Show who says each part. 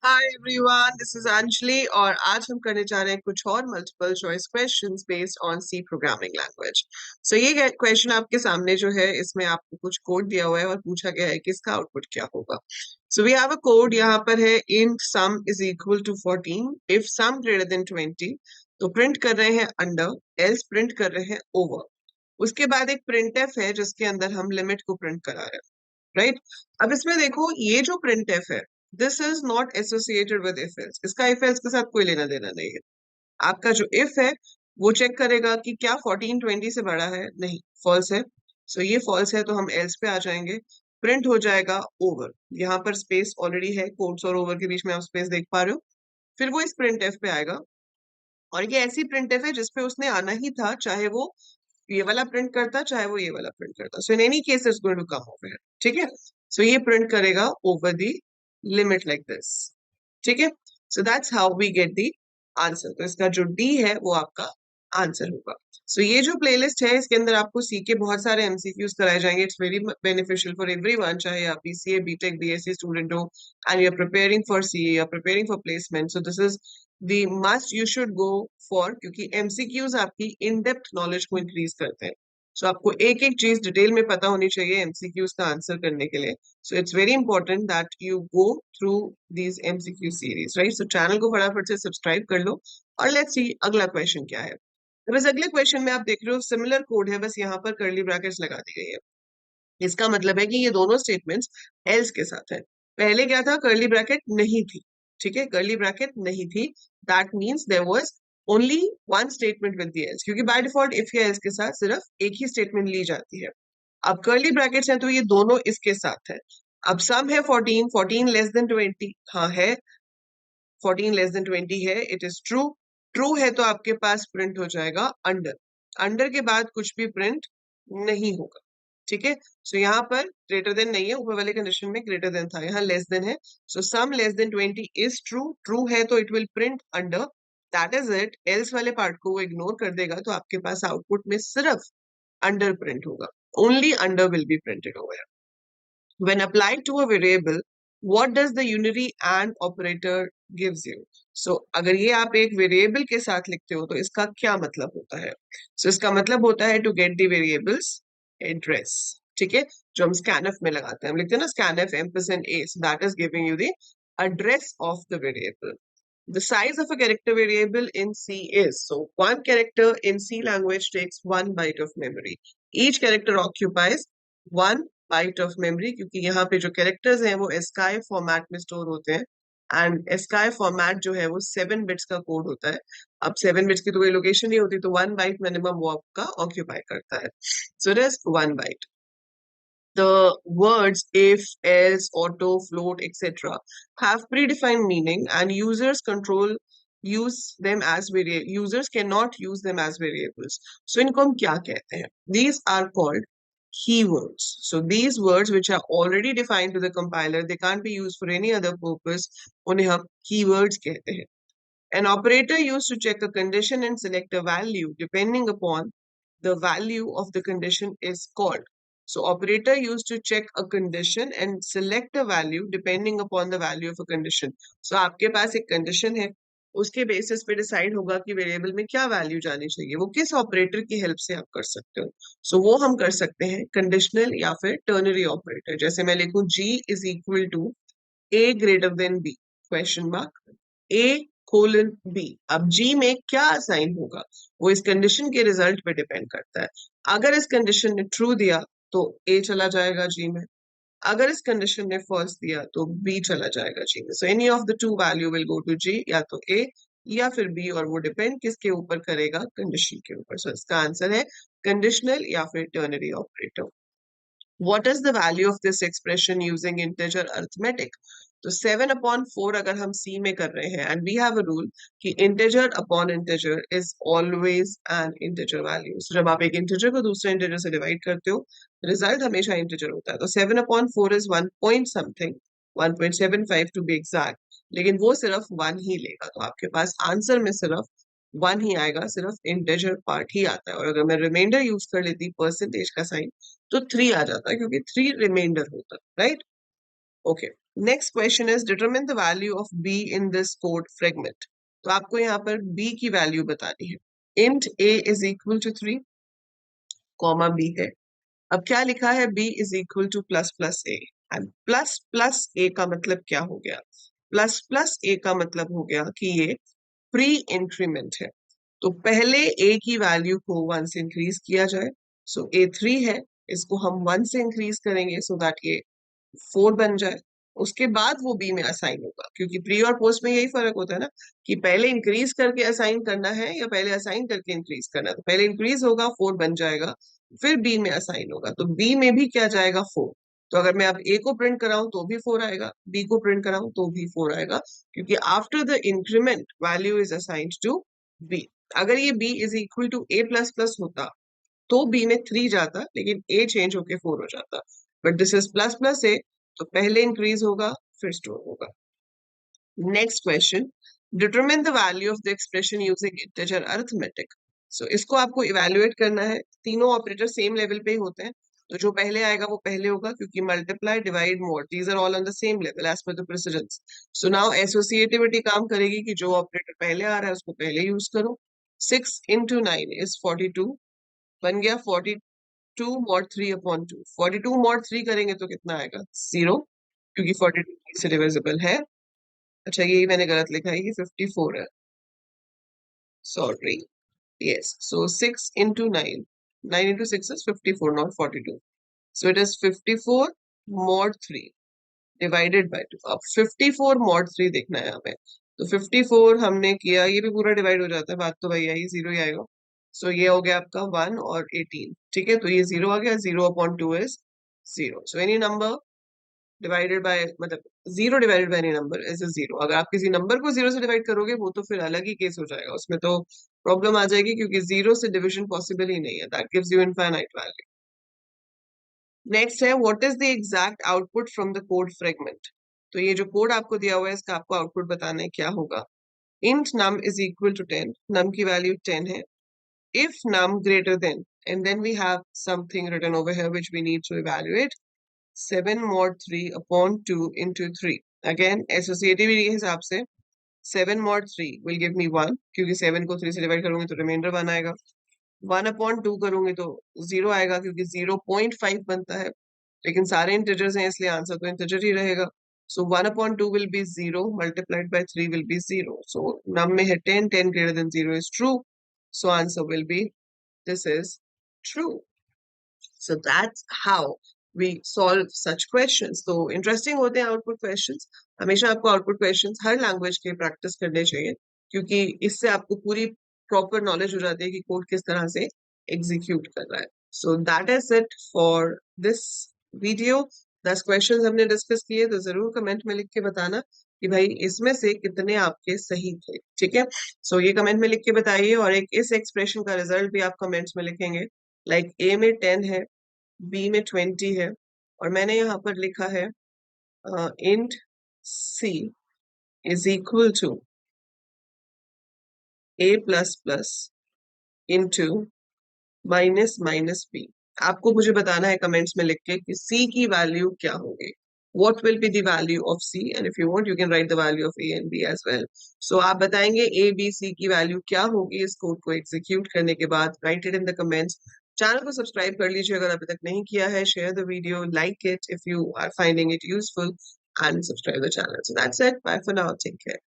Speaker 1: Hi everyone, this is Anjali और आज हम करने जा रहे हैं कुछ और multiple choice questions based on C programming language. So ये क्वेश्चन आपके सामने जो है इसमें आपको कुछ कोड दिया हुआ है और पूछा गया है कि इसका आउटपुट क्या होगा। So we have a code यहाँ पर है int sum is equal to 14 if sum greater than 20। तो प्रिंट कर रहे हैं अंडर, एल्स प्रिंट कर रहे हैं ओवर। उसके बाद एक प्रिंटफ है जिसके अंदर हम लिमिट को प्रिंट करा रहे हैं, राइट। अब इसमें देखो ये जो प्रिंटफ है this is not associated with if else, इसका इफ एल्स के साथ कोई लेना देना नहीं है। आपका जो इफ है वो चेक करेगा कि क्या 14 20 से बड़ा है, नहीं, फॉल्स है। सो ये फॉल्स है तो हम एल्स पे आ जाएंगे। प्रिंट हो जाएगा ओवर, यहाँ पर स्पेस ऑलरेडी है, कोट्स और ओवर के बीच में आप स्पेस देख पा रहे हो। फिर वो इस प्रिंट एफ पे आएगा और ये ऐसी प्रिंट एफ है जिसपे उसने आना ही था, चाहे वो ये वाला प्रिंट करता चाहे वो ये वाला प्रिंट करता। So in any case it's going to come over, ठीक है। सो ये प्रिंट करेगा over the limit like this, ठीक है। So that's how we get the answer. तो इसका जो डी है वो आपका आंसर होगा। सो ये जो प्लेलिस्ट है इसके अंदर आपको सी के बहुत सारे एमसीक्यूज कराए जाएंगे। It's very beneficial for everyone, चाहे आप बीसीए बीटेक बीएससी स्टूडेंट हो and you are preparing for CA, you are preparing for placement. So this is the must you should go for, क्योंकि एमसीक्यूज आपकी in depth knowledge को increase करते हैं। सो आपको एक एक चीज डिटेल में पता होनी चाहिए एमसीक्यूज का आंसर करने के लिए। So it's very important that you go through these MCQ series, right? So channel को फटाफट से सब्सक्राइब कर लो और let's see अगला क्वेश्चन क्या है। तो बस अगले क्वेश्चन में आप देख रहे हो सिमिलर कोड है, बस यहाँ पर कर्ली ब्रैकेट्स लगा दी गई है। इसका मतलब है कि ये दोनों स्टेटमेंट्स एल्स के साथ है। पहले क्या था, कर्ली ब्रैकेट नहीं थी, ठीक है, कर्ली ब्रैकेट नहीं थी। That means there was only one statement with the else, क्योंकि बाय डिफॉल्ट इफ या एल्स के साथ सिर्फ एक ही स्टेटमेंट ली जाती है। अब कर्ली ब्रैकेट्स हैं तो ये दोनों इसके साथ है। अब सम है 14, 14 लेस देन 20, हाँ है, 14 लेस देन 20 है, इट इज ट्रू। ट्रू है तो आपके पास प्रिंट हो जाएगा अंडर। अंडर के बाद कुछ भी प्रिंट नहीं होगा, ठीक है। सो यहाँ पर ग्रेटर देन नहीं है, ऊपर वाले कंडीशन में ग्रेटर देन था, यहाँ लेस देन है। So sum less than 20 is true, true है तो it will print under, that is it. Else वाले पार्ट को वो इग्नोर कर देगा तो आपके पास आउटपुट में सिर्फ अंडर प्रिंट होगा, only under will be printed over. When applied to a variable, what does the unary and operator gives you? So अगर ये आप एक वेरिएबल के साथ लिखते हो तो इसका क्या मतलब होता है? So इसका मतलब होता है to get the variables address, ठीक है, जो हम scanf में लगाते हैं, हम लिखते हैं ना scanf %a, so that is giving you the address of the variable. The size of a character variable in C is, so one character in C language takes 1 byte of memory. Each character occupies 1 byte of memory, क्योंकि यहाँ पे जो characters हैं वो ASCII format में store होते हैं and ASCII format जो है वो 7 बिट्स का कोड होता है। अब 7 बिट्स की तो कोई लोकेशन नहीं होती, तो 1 बाइट मिनिमम वो आपका ऑक्यूपाई करता है। So it is 1 byte. The words if, else, auto, float, etc. have predefined meaning and users control use them as variable. Users cannot use them as variables. So इनको हम क्या कहते हैं? These are called keywords. So these words which are already defined to the compiler, they can't be used for any other purpose. उन्हें हम keywords कहते हैं. An operator used to check a condition and select a value depending upon the value of the condition is called. So operator used to check a condition and select a value depending upon the value of a condition. So आपके पास एक condition है, उसके basis पे decide होगा कि variable में क्या value जानी चाहिए। वो किस ऑपरेटर की हेल्प से आप कर सकते हो? सो वो हम कर सकते हैं कंडीशनल या फिर टर्नरी ऑपरेटर। जैसे मैं लिखूं G is equal to A greater than B, question mark, A colon B। अब G में क्या असाइन होगा वो इस कंडीशन के रिजल्ट पे डिपेंड करता है। अगर इस कंडीशन ने ट्रू दिया तो A चला जाएगा G में, अगर इस कंडीशन ने फॉल्स दिया तो B चला जाएगा G में। So any of the two value will go to G, या तो A या फिर B, और वो डिपेंड किसके ऊपर करेगा? कंडीशन के ऊपर। सो इसका आंसर है कंडीशनल या फिर ternary operator. What is the value of this expression using integer arithmetic? तो 7/4 अगर हम C में कर रहे हैं and we have a rule कि integer upon integer is always an integer value. So जब आप एक integer को दूसरे integer से divide करते हो result हमेशा integer होता है। तो 7/4 is 1 point something, 1.75 to be exact, लेकिन वो सिर्फ 1 ही लेगा। तो आपके पास आंसर में सिर्फ 1 ही आएगा, सिर्फ इंटीजर पार्ट ही आता है। और अगर मैं रिमाइंडर यूज कर लेती परसेंटेज का साइन तो 3 आ जाता है, क्योंकि 3 रिमाइंडर होता है, right. Okay, next question is determine the value of b in this code fragment. तो आपको यहाँ पर बी की वैल्यू बतानी है। Int a is equal to 3 comma b है। अब क्या लिखा है, b is equal to plus plus a. And plus plus a का मतलब क्या हो गया, प्लस प्लस ए का मतलब हो गया कि ये प्री इंक्रीमेंट है। तो पहले a की वैल्यू को 1 से इंक्रीज किया जाए। सो a 3 है, इसको हम 1 से इंक्रीज करेंगे सो दैट ये 4 बन जाए। उसके बाद वो बी में असाइन होगा, क्योंकि प्री और पोस्ट में यही फर्क होता है ना, कि पहले इंक्रीज करके असाइन करना है या पहले असाइन करके इंक्रीज करना है। तो पहले इंक्रीज होगा, 4 बन जाएगा, फिर बी में असाइन होगा, तो बी में भी क्या जाएगा, 4। तो अगर मैं अब ए को प्रिंट कराऊं तो भी 4 आएगा, बी को प्रिंट कराऊं तो भी 4 आएगा, क्योंकि after the increment value is assigned to b. अगर ये b is equal to a plus plus होता तो बी में 3 जाता, लेकिन ए चेंज होके 4 हो जाता। But this is plus plus a, तो पहले इंक्रीज होगा फिर स्टोर होगा। Next question, determine the value of the expression using integer arithmetic. So इसको आपको इवेल्युएट करना है। तीनों ऑपरेटर सेम लेवल पे ही होते हैं, तो जो पहले आएगा वो पहले होगा, क्योंकि multiply divide mod these are all on the same level as per the precedence. So now associativity काम करेगी कि जो ऑपरेटर पहले आ रहा है उसको पहले यूज करो। 6 into 9 is 42, बन गया 42 mod 3 upon 2। 42 mod 3 करेंगे तो कितना आएगा, 0, क्योंकि 42 से डिविजिबल है। अच्छा, यही मैंने गलत लिखा है, ये 54 है, sorry. Yes, so 6 into 9, 9 into 6 is 54, not 42। So it is 54 mod 3 divided by 2। अब 54 mod 3 देखना है हमें, तो 54 हमने किया, ये भी पूरा डिवाइड हो जाता है, बात तो भैया ही 0 ही आएगा। सो ये हो गया आपका 1 और 18, ठीक है, तो ये 0 आ गया, 0 upon 2 is 0। So any number divided by, मतलब 0 divided by any number is a 0। अगर आप किसी नंबर को 0 से डिवाइड करोगे वो तो फिर अलग ही केस हो जाएगा, उसमें तो प्रॉब्लम आ जाएगी, क्योंकि 0 से डिविजन पॉसिबल ही नहीं है, that gives you infinite value. Next है, what is the exact output from the code fragment. तो ये जो कोड आपको दिया हुआ है इसका आपको आउटपुट बताना है क्या होगा। int num is equal to 10, num की वैल्यू 10 है। if num greater than, and then we have something written over here which we need to evaluate, 7 mod 3 upon 2 into 3। Again associativity के हिसाब से 7 mod 3 will give me 1, क्योंकि 7 को 3 से divide करूंगी तो रिमाइंडर 1 आएगा। 1 अपॉन 2 करूंगी तो 0 आएगा, क्योंकि 0.5 बनता है, लेकिन सारे इंटीजर्स हैं इसलिए आंसर तो इंटीजर ही रहेगा। सो 1 upon 2 will be 0 multiplied by 3 will be 0। सो नम में है 10, 10 greater than 0 is true, so answer will be, this is true. So that's how we solve such questions। तो इंटरेस्टिंग होते हैं आउटपुट क्वेश्चंस। हमेशा आपको आउटपुट क्वेश्चंस हर language के practice करने चाहिए, क्योंकि इससे आपको पूरी प्रॉपर नॉलेज हो जाती है कि कोड किस तरह से एग्जीक्यूट कर रहा है। So that is it for this video. 10 questions हमने डिस्कस किए, तो जरूर कमेंट में लिख के बताना कि भाई इसमें से कितने आपके सही थे, ठीक है। सो ये कमेंट में लिख के बताइए, और एक इस एक्सप्रेशन का रिजल्ट भी आप कमेंट्स में लिखेंगे। लाइक ए में 10 है, बी में 20 है, और मैंने यहाँ पर लिखा है int c is equal to a plus plus into minus minus b. आपको मुझे बताना है कमेंट्स में लिख के कि सी की वैल्यू क्या होगी, what will be the value of C, and if you want you can write the value of A and B as well। So आप बताएंगे A B C की वैल्यू क्या होगी इस कोड को एग्जीक्यूट करने के बाद। Write it in the comments. Channel को सब्सक्राइब कर लीजिए अगर अभी तक नहीं किया है। Share the video, like it if you are finding it useful, and subscribe the channel. So that's it, bye for now, take care।